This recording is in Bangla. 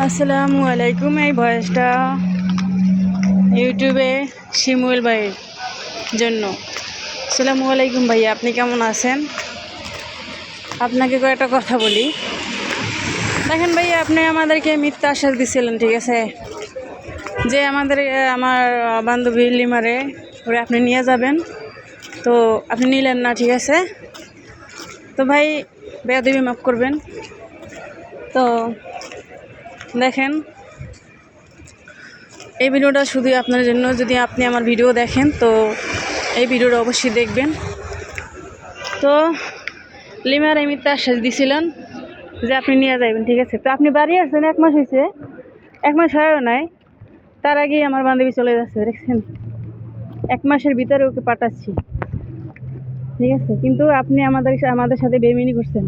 আসসালামু আলাইকুম। এই ভয়েসটা ইউটিউবে শিমুল ভাইয়ের জন্য। আসসালামু আলাইকুম ভাইয়া, আপনি কেমন আছেন? আপনাকে কয়েকটা কথা বলি। দেখেন ভাইয়া, আপনি আমাদেরকে মিথ্যা আশ্বাস দিচ্ছিলেন, ঠিক আছে, যে আমার বান্ধবী লিমারে ওরে আপনি নিয়ে যাবেন, তো আপনি নিলেন না, ঠিক আছে। তো ভাই বেয়াদবি মাফ করবেন। তো দেখেন, এই ভিডিওটা শুধু আপনার জন্য। যদি আপনি আমার ভিডিও দেখেন তো এই ভিডিওটা অবশ্যই দেখবেন। তো লিমার এই মিথ্যা আশ্বাস দিয়েছিলেন যে আপনি নিয়ে যাবেন, ঠিক আছে। তো আপনি বাড়ি আসছেন 1 মাস হয়েছে, 1 মাস হয়েও নাই, তার আগেই আমার বান্ধবী চলে যাচ্ছে, দেখছেন। 1 মাসের ভিতরে ওকে পাঠাচ্ছি, ঠিক আছে। কিন্তু আপনি আমাদের সাথে বেইমানি করছেন।